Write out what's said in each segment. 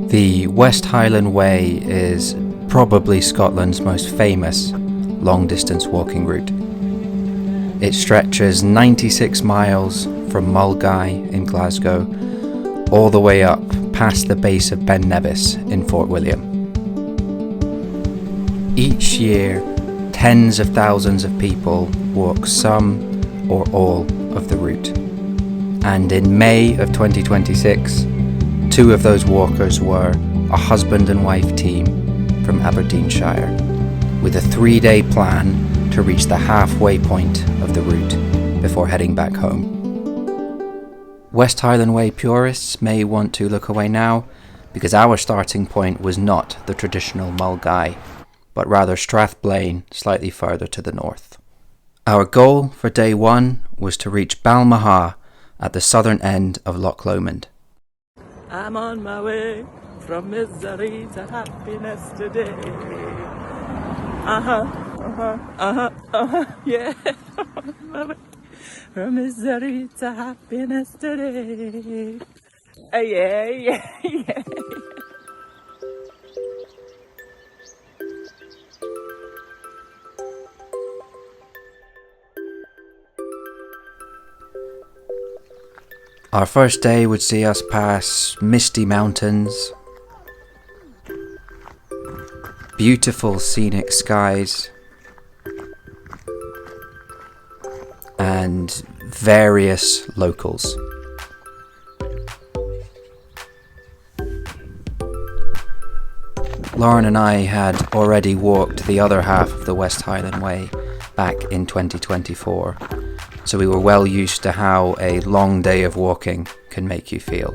The West Highland Way is probably Scotland's most famous long-distance walking route. It stretches 96 miles from Milngavie in Glasgow all the way up past the base of Ben Nevis in Fort William. Each year, tens of thousands of people walk some or all of the route. And in May of 2026, two of those walkers were a husband and wife team from Aberdeenshire, with a 3-day plan to reach the halfway point of the route before heading back home. West Highland Way purists may want to look away now, because our starting point was not the traditional Milngavie, but rather Strathblane, slightly further to the north. Our goal for day one was to reach Balmaha at the southern end of Loch Lomond. I'm on my way from misery to happiness today. Yeah. From misery to happiness today. Yeah. Our first day would see us pass misty mountains, beautiful scenic skies, and various locals. Lauren and I had already walked the other half of the West Highland Way back in 2024, so we were well used to how a long day of walking can make you feel.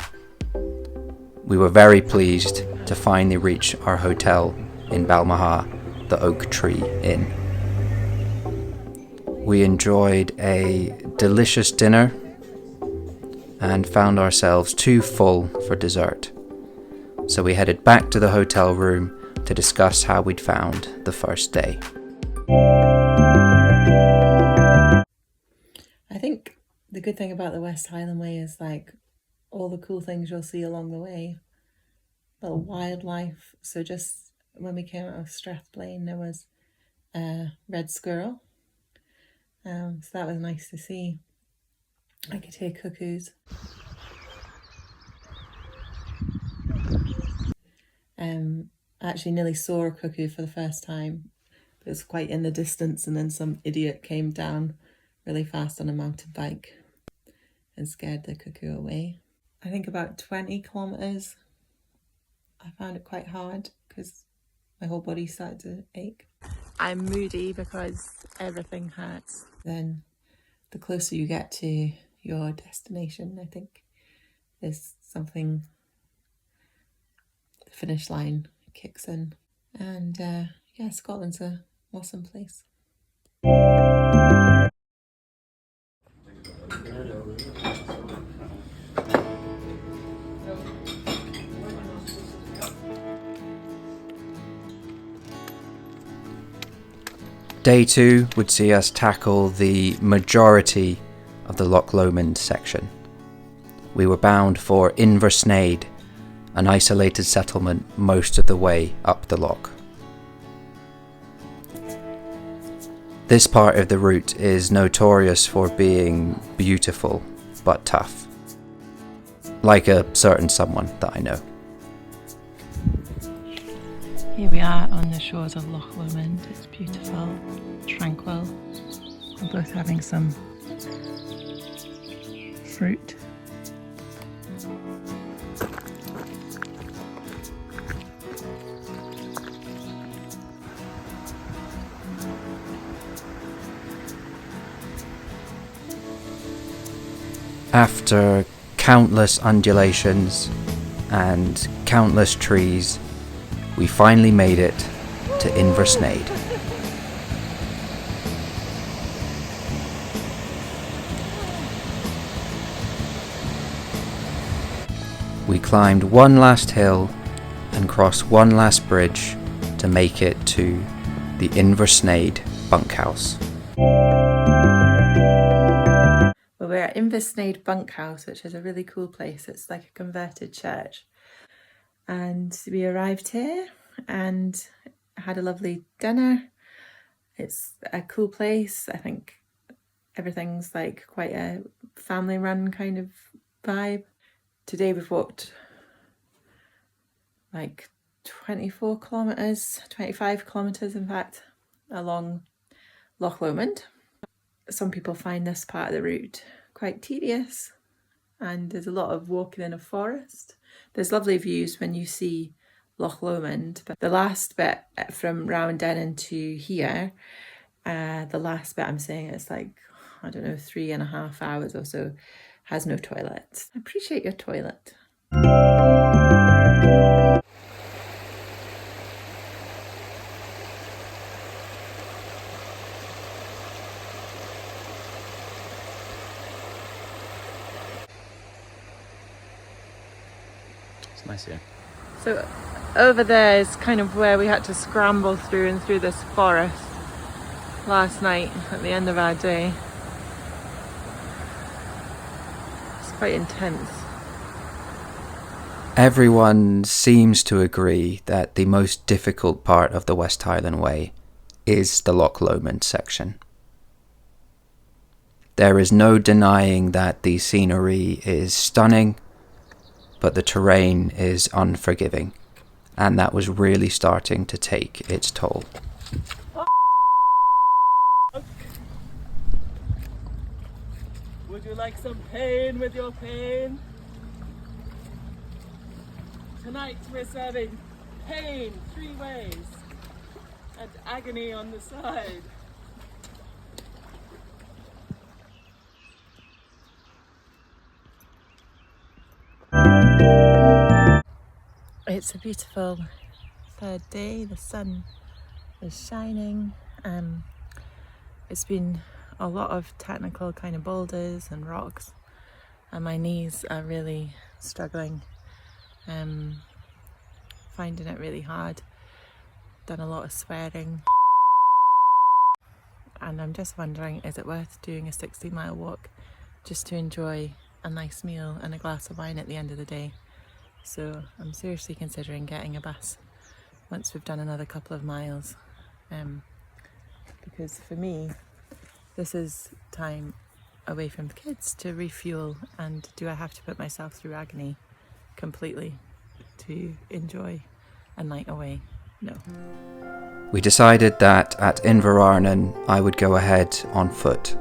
We were very pleased to finally reach our hotel in Balmaha, the Oak Tree Inn. We enjoyed a delicious dinner and found ourselves too full for dessert, so we headed back to the hotel room to discuss how we'd found the first day. I think the good thing about the West Highland Way is like all the cool things you'll see along the way. Little wildlife. So just when we came out of Strathblane, there was a red squirrel. So that was nice to see. I could hear cuckoos. I actually nearly saw a cuckoo for the first time. It was quite in the distance, and then some idiot came down really fast on a mountain bike and scared the cuckoo away. I think about 20 kilometers. I found it quite hard because my whole body started to ache. I'm moody because everything hurts. Then the closer you get to your destination, I think there's something, the finish line kicks in. And yeah, Scotland's an awesome place. Day two would see us tackle the majority of the Loch Lomond section. We were bound for Inversnaid, an isolated settlement most of the way up the loch. This part of the route is notorious for being beautiful but tough, like a certain someone that I know. Here we are on the shores of Loch Lomond. It's beautiful, tranquil. We're both having some fruit. After countless undulations and countless trees, we finally made it to Inversnaid. We climbed one last hill and crossed one last bridge to make it to the Inversnaid bunkhouse. Well, we're at Inversnaid bunkhouse, which is a really cool place. It's like a converted church. And we arrived here and had a lovely dinner. It's a cool place. I think everything's like quite a family run kind of vibe. Today we've walked like 24 kilometres, 25 kilometres in fact, along Loch Lomond. Some people find this part of the route quite tedious, and there's a lot of walking in a forest. There's lovely views when you see Loch Lomond, but the last bit from Rowardennan to here, the last bit I'm saying, it's like, I don't know, 3.5 hours or so, has no toilet. I appreciate your toilet. It's nice here. So over there is kind of where we had to scramble through and through this forest last night at the end of our day. It's quite intense. Everyone seems to agree that the most difficult part of the West Highland Way is the Loch Lomond section. There is no denying that the scenery is stunning, but the terrain is unforgiving, and that was really starting to take its toll. Would you like some pain with your pain? Tonight we're serving pain 3 ways and agony on the side. It's a beautiful third day. The sun is shining. It's been a lot of technical kind of boulders and rocks, and my knees are really struggling. Finding it really hard. Done a lot of swearing, and I'm just wondering, is it worth doing a 60-mile walk just to enjoy a nice meal and a glass of wine at the end of the day? So I'm seriously considering getting a bus once we've done another couple of miles, because for me this is time away from the kids to refuel, and do I have to put myself through agony completely to enjoy a night away? No. We decided that at Inverarnan I would go ahead on foot,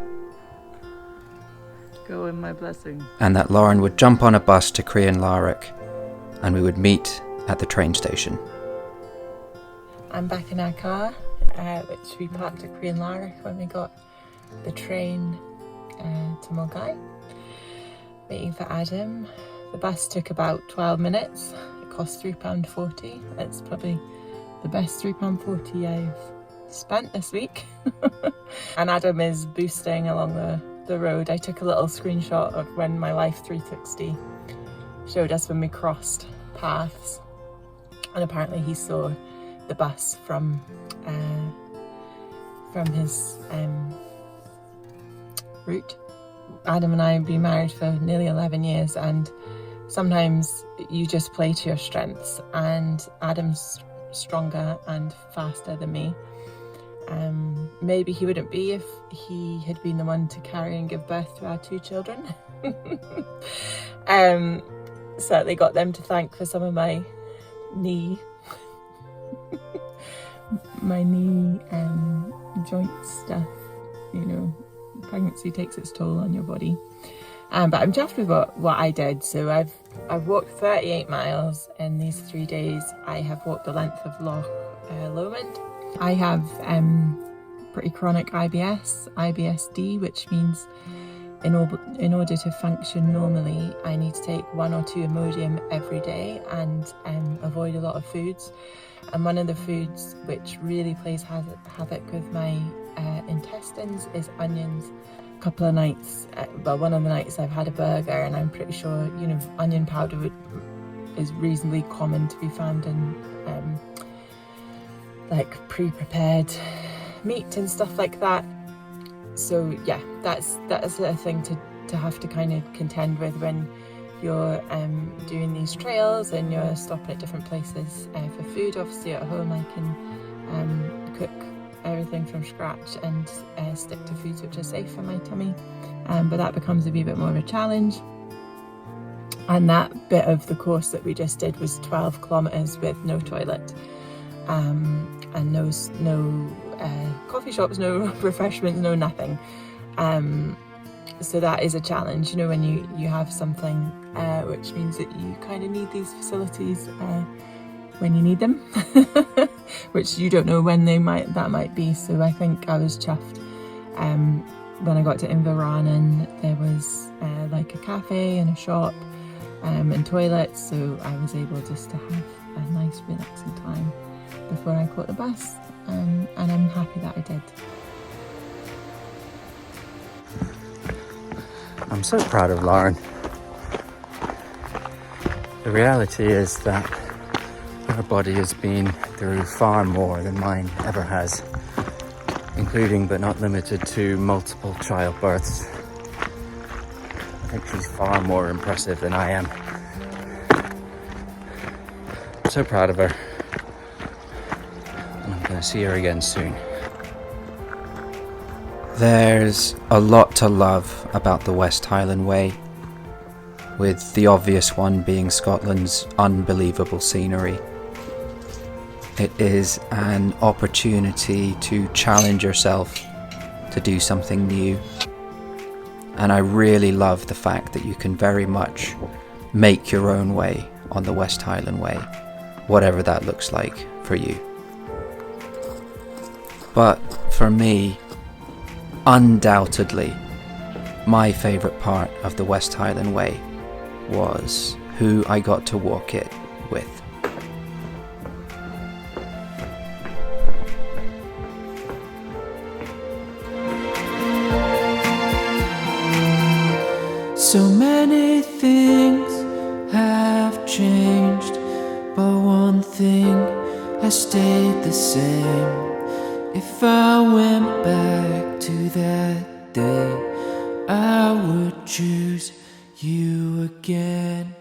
Go in my blessing. and that Lauren would jump on a bus to Crianlarich, and we would meet at the train station. I'm back in our car, which we parked at Crianlarich when we got the train to Milngavie, waiting for Adam. The bus took about 12 minutes. It cost £3.40. It's probably the best £3.40 I've spent this week. And Adam is boosting along the road. I took a little screenshot of when my Life 360 showed us when we crossed paths, and apparently he saw the bus from his route. Adam and I have been married for nearly 11 years, and sometimes you just play to your strengths, and Adam's stronger and faster than me. Maybe he wouldn't be if he had been the one to carry and give birth to our 2 children. Certainly got them to thank for some of my knee joint stuff. You know, pregnancy takes its toll on your body. But I'm chuffed with what I did. So I've walked 38 miles in these 3 days. I have walked the length of Loch Lomond. I have pretty chronic IBSD, which means in order to function normally, I need to take 1 or 2 Imodium every day and avoid a lot of foods. And one of the foods which really plays havoc with my intestines is onions. A couple of nights, one of the nights I've had a burger, and I'm pretty sure, you know, onion powder is reasonably common to be found in like pre-prepared meat and stuff like that. So yeah, that's a thing to have to kind of contend with when you're doing these trails and you're stopping at different places for food. Obviously at home I can cook everything from scratch and stick to foods which are safe for my tummy, but that becomes a wee bit more of a challenge. And that bit of the course that we just did was 12 kilometres with no toilet, and no coffee shops, no refreshments, no nothing. So that is a challenge, you know, when you have something which means that you kind of need these facilities when you need them, which you don't know when that might be. So I think I was chuffed. When I got to Inverarnan, there was like a cafe and a shop and toilets, so I was able just to have a nice relaxing time before I caught the bus, and I'm happy that I did. I'm so proud of Lauren. The reality is that her body has been through far more than mine ever has, including but not limited to multiple childbirths. I think she's far more impressive than I am. I'm so proud of her, and I'm going to see her again soon. There's a lot to love about the West Highland Way, with the obvious one being Scotland's unbelievable scenery. It is an opportunity to challenge yourself to do something new. And I really love the fact that you can very much make your own way on the West Highland Way, whatever that looks like for you. But for me, undoubtedly, my favourite part of the West Highland Way was who I got to walk it with. So many things have changed, but one thing has stayed the same. If I went back to that day, I would choose you again.